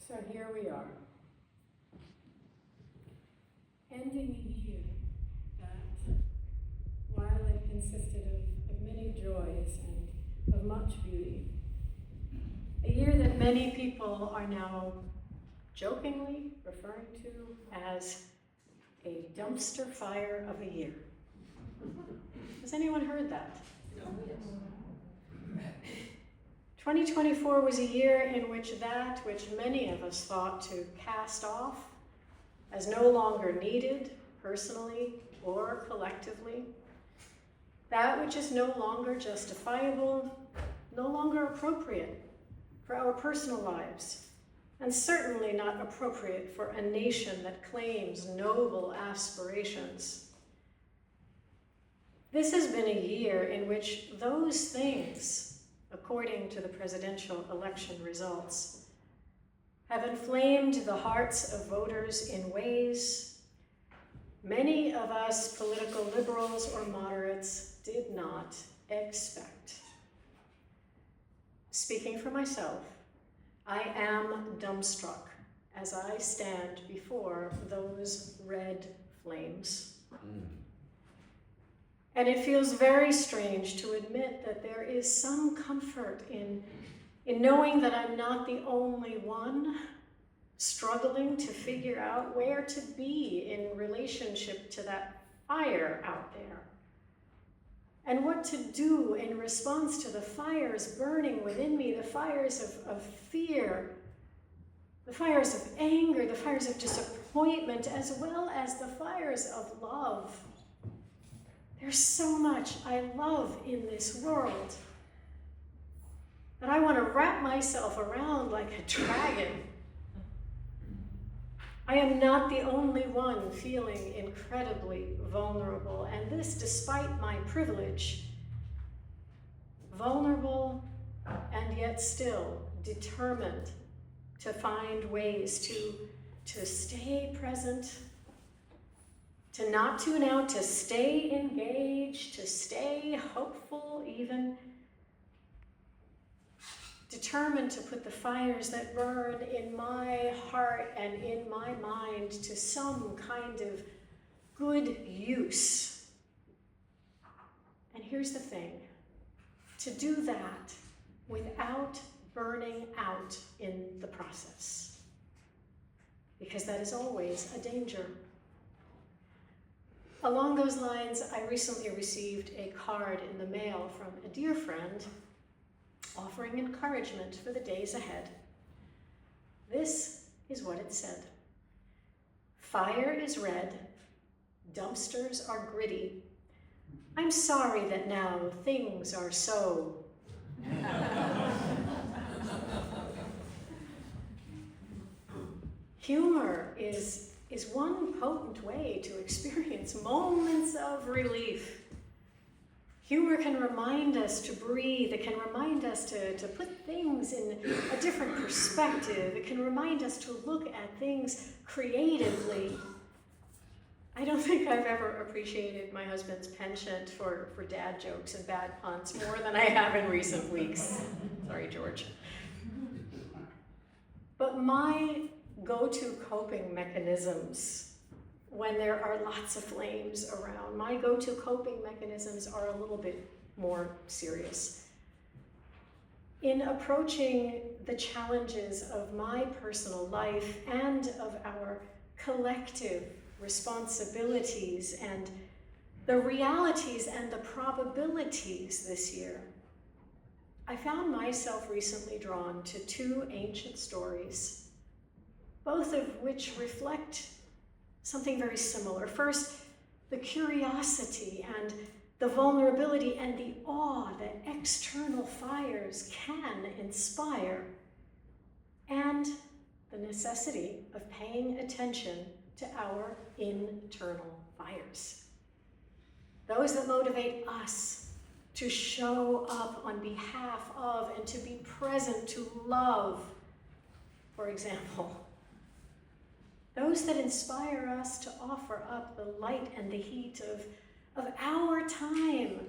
So here we are, ending a year that, while it consisted of many joys and of much beauty, a year that many people are now jokingly referring to as a dumpster fire of a year. Has anyone heard that? No. 2024 was a year in which that which many of us thought to cast off as no longer needed, personally or collectively, that which is no longer justifiable, no longer appropriate for our personal lives, and certainly not appropriate for a nation that claims noble aspirations. This has been a year in which those things, according to the presidential election results, have inflamed the hearts of voters in ways many of us political liberals or moderates did not expect. Speaking for myself, I am dumbstruck as I stand before those red flames. And it feels very strange to admit that there is some comfort in knowing that I'm not the only one struggling to figure out where to be in relationship to that fire out there, and what to do in response to the fires burning within me, the fires of fear, the fires of anger, the fires of disappointment, as well as the fires of love. There's so much I love in this world that I want to wrap myself around like a dragon. I am not the only one feeling incredibly vulnerable, and this despite my privilege. Vulnerable and yet still determined to find ways to stay present, to not tune out, to stay engaged, to stay hopeful even. Determined to put the fires that burn in my heart and in my mind to some kind of good use. And here's the thing, to do that without burning out in the process, because that is always a danger. Along those lines, I recently received a card in the mail from a dear friend offering encouragement for the days ahead. This is what it said. Fire is red, dumpsters are gritty. I'm sorry that now things are so. Humor is one potent way to experience moments of relief. Humor can remind us to breathe. It can remind us to put things in a different perspective. It can remind us to look at things creatively. I don't think I've ever appreciated my husband's penchant for dad jokes and bad puns more than I have in recent weeks. Sorry, George. But my go-to coping mechanisms when there are lots of flames around, my go-to coping mechanisms are a little bit more serious. In approaching the challenges of my personal life and of our collective responsibilities and the realities and the probabilities this year, I found myself recently drawn to two ancient stories, both of which reflect something very similar. First, the curiosity and the vulnerability and the awe that external fires can inspire, and the necessity of paying attention to our internal fires. Those that motivate us to show up on behalf of and to be present to love, for example. Those that inspire us to offer up the light and the heat of our time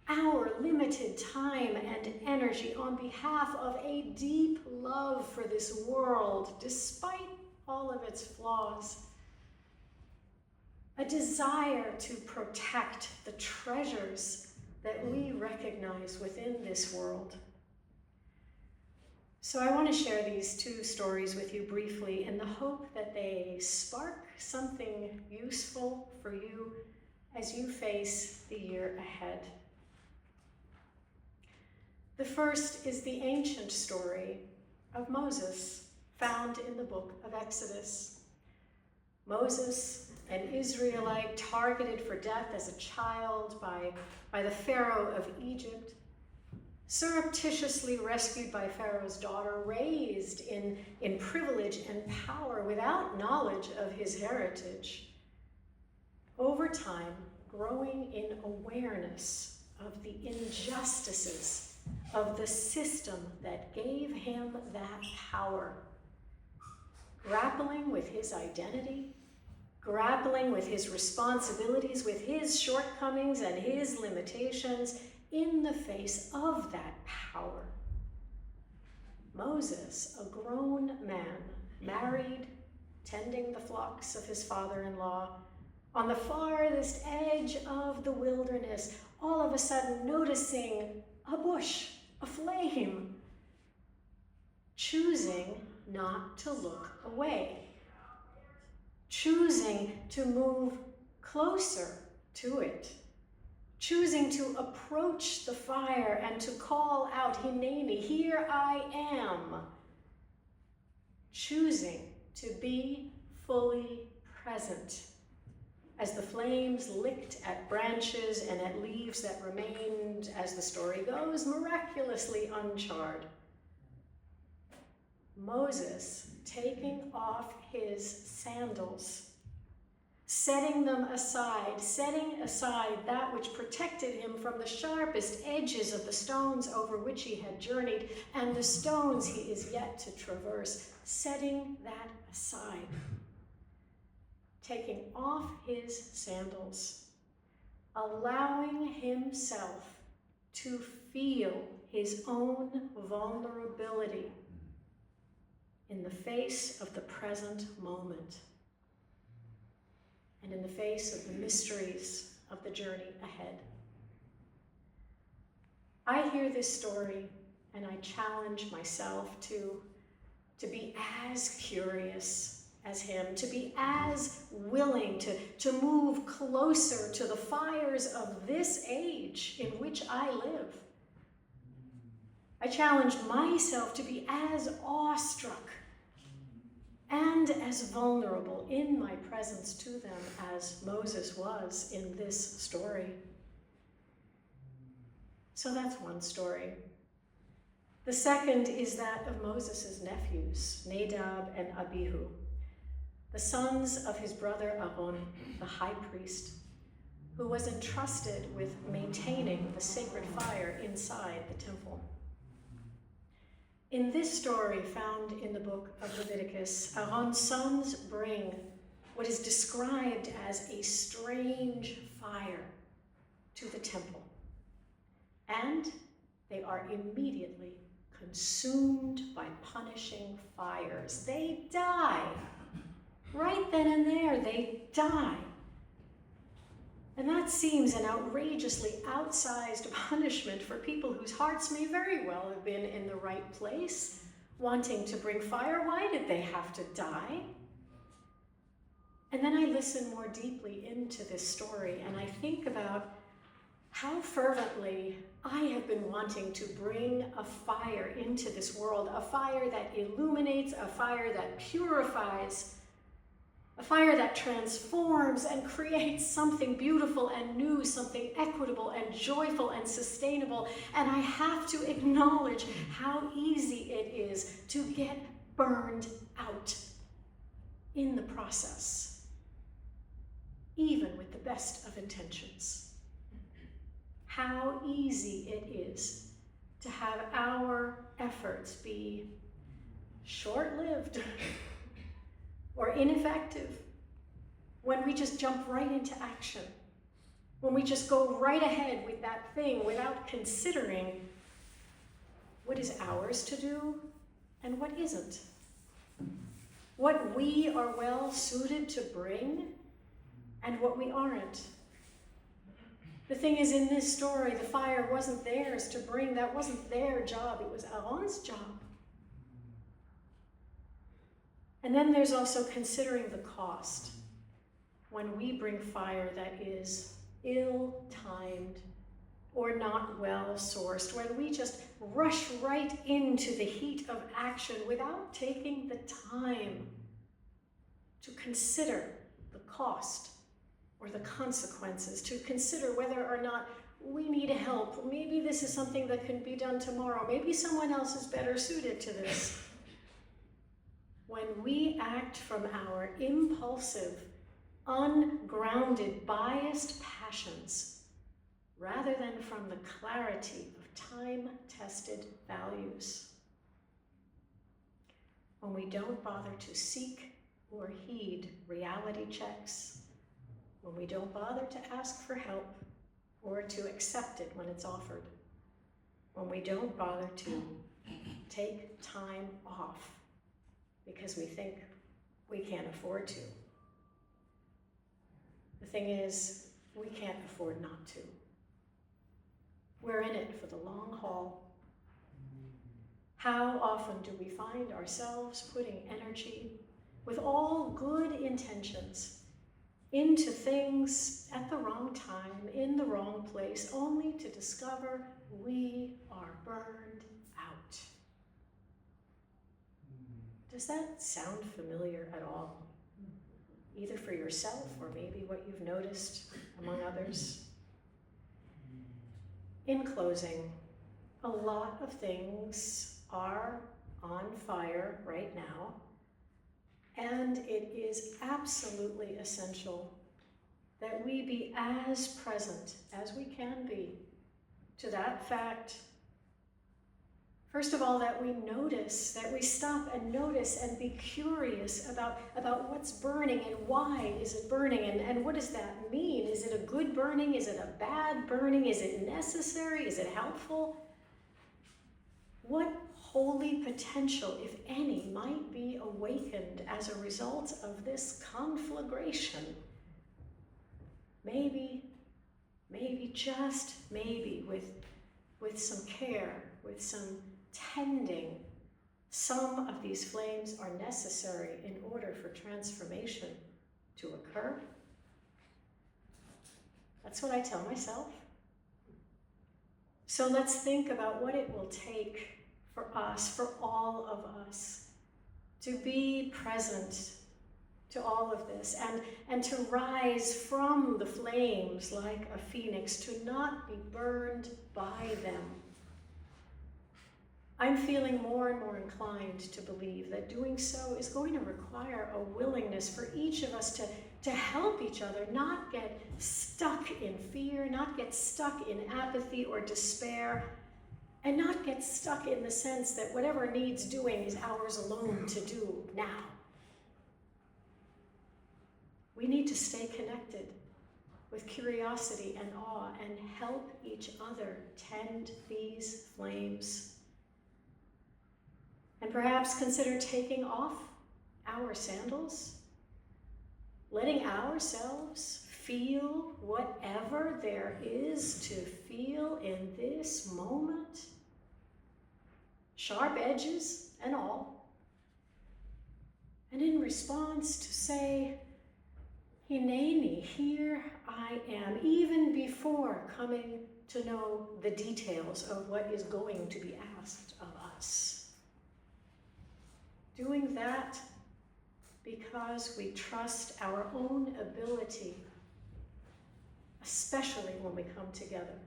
our limited time and energy on behalf of a deep love for this world, despite all of its flaws. A desire to protect the treasures that we recognize within this world. So I want to share these two stories with you briefly in the hope that they spark something useful for you as you face the year ahead. The first is the ancient story of Moses, found in the book of Exodus. Moses, an Israelite targeted for death as a child by the Pharaoh of Egypt, surreptitiously rescued by Pharaoh's daughter, raised in privilege and power without knowledge of his heritage. Over time, growing in awareness of the injustices of the system that gave him that power, grappling with his identity, grappling with his responsibilities, with his shortcomings and his limitations in the face of that power. Moses, a grown man, married, tending the flocks of his father-in-law, on the farthest edge of the wilderness, all of a sudden noticing a bush, a flame, choosing not to look away, choosing to move closer to it, choosing to approach the fire and to call out, "Hineni, here I am," choosing to be fully present as the flames licked at branches and at leaves that remained, as the story goes, miraculously uncharred. Moses taking off his sandals, setting aside that which protected him from the sharpest edges of the stones over which he had journeyed and the stones he is yet to traverse, setting that aside, taking off his sandals, allowing himself to feel his own vulnerability in the face of the present moment and in the face of the mysteries of the journey ahead. I hear this story and I challenge myself to be as curious as him, to be as willing to move closer to the fires of this age in which I live. I challenge myself to be as awestruck and as vulnerable in my presence to them as Moses was in this story. So that's one story. The second is that of Moses' nephews, Nadab and Abihu, the sons of his brother Aaron, the high priest, who was entrusted with maintaining the sacred fire inside the temple. In this story found in the book of Leviticus, Aaron's sons bring what is described as a strange fire to the temple, and they are immediately consumed by punishing fires. They die. Right then and there, they die. And that seems an outrageously outsized punishment for people whose hearts may very well have been in the right place, wanting to bring fire. Why did they have to die? And then I listen more deeply into this story, and I think about how fervently I have been wanting to bring a fire into this world, a fire that illuminates, a fire that purifies, a fire that transforms and creates something beautiful and new, something equitable and joyful and sustainable. And I have to acknowledge how easy it is to get burned out in the process, even with the best of intentions. How easy it is to have our efforts be short-lived or ineffective when we just jump right into action, when we just go right ahead with that thing without considering what is ours to do and what isn't. What we are well suited to bring and what we aren't. The thing is, in this story, the fire wasn't theirs to bring. That wasn't their job. It was Aaron's job. And then there's also considering the cost when we bring fire that is ill-timed or not well-sourced, when we just rush right into the heat of action without taking the time to consider the cost or the consequences, to consider whether or not we need help. Maybe this is something that can be done tomorrow. Maybe someone else is better suited to this. When we act from our impulsive, ungrounded, biased passions, rather than from the clarity of time-tested values, when we don't bother to seek or heed reality checks, when we don't bother to ask for help or to accept it when it's offered, when we don't bother to take time off because we think we can't afford to. The thing is, we can't afford not to. We're in it for the long haul. How often do we find ourselves putting energy with all good intentions into things at the wrong time, in the wrong place, only to discover we are burned out? Does that sound familiar at all? Either for yourself or maybe what you've noticed among others? In closing, a lot of things are on fire right now, and it is absolutely essential that we be as present as we can be to that fact. First of all, that we notice, that we stop and notice and be curious about what's burning and why is it burning, and what does that mean? Is it a good burning? Is it a bad burning? Is it necessary? Is it helpful? What holy potential, if any, might be awakened as a result of this conflagration? Maybe, just maybe, with some care, with some tending, some of these flames are necessary in order for transformation to occur. That's what I tell myself. So let's think about what it will take for us, for all of us, to be present to all of this and to rise from the flames like a phoenix, to not be burned by them. I'm feeling more and more inclined to believe that doing so is going to require a willingness for each of us to help each other, not get stuck in fear, not get stuck in apathy or despair, and not get stuck in the sense that whatever needs doing is ours alone to do now. We need to stay connected with curiosity and awe and help each other tend these flames. And perhaps consider taking off our sandals, letting ourselves feel whatever there is to feel in this moment, sharp edges and all, and in response to say, Hineni, here I am, even before coming to know the details of what is going to be asked of us. Doing that because we trust our own ability, especially when we come together,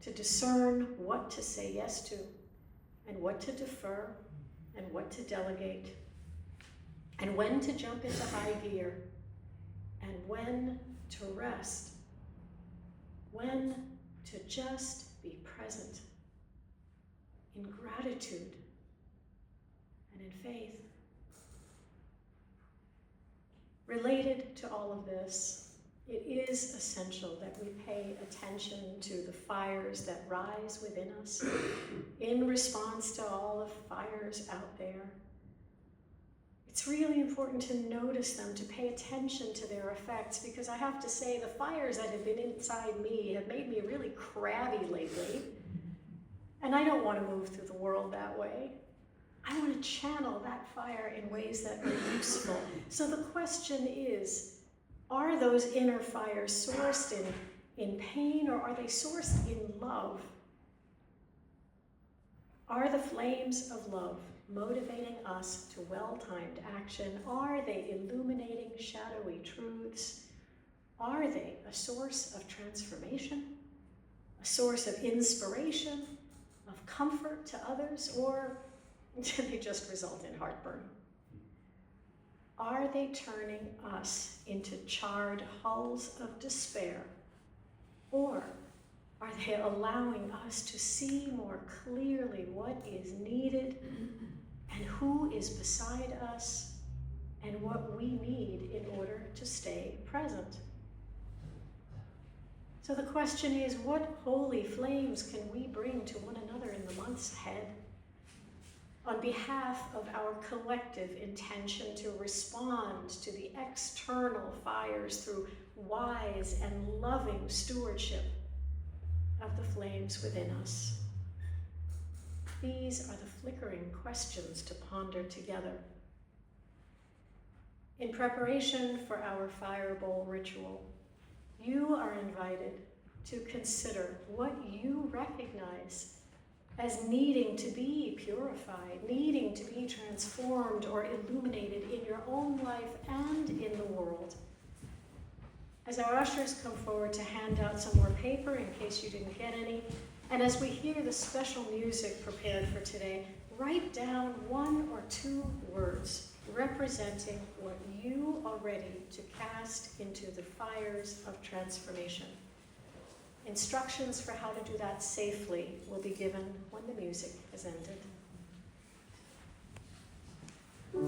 to discern what to say yes to and what to defer and what to delegate, and when to jump into high gear and when to rest, when to just be present in gratitude and in faith. Related to all of this it is essential that we pay attention to the fires that rise within us in response to all the fires out there. It's really important to notice them, to pay attention to their effects, because I have to say the fires that have been inside me have made me really crabby lately. And I don't want to move through the world that way. I want to channel that fire in ways that are useful. So the question is, are those inner fires sourced in pain, or are they sourced in love? Are the flames of love motivating us to well-timed action? Are they illuminating shadowy truths? Are they a source of transformation, a source of inspiration, of comfort to others, or do they just result in heartburn? Are they turning us into charred hulls of despair, or are they allowing us to see more clearly what is needed and who is beside us and what we need in order to stay present? So the question is, what holy flames can we bring to one another in the months ahead on behalf of our collective intention to respond to the external fires through wise and loving stewardship of the flames within us? These are the flickering questions to ponder together. In preparation for our fire bowl ritual, you are invited to consider what you recognize as needing to be purified, needing to be transformed or illuminated in your own life and in the world. As our ushers come forward to hand out some more paper in case you didn't get any, and as we hear the special music prepared for today, write down 1 or 2 words representing what you are ready to cast into the fires of transformation. Instructions for how to do that safely will be given when the music has ended.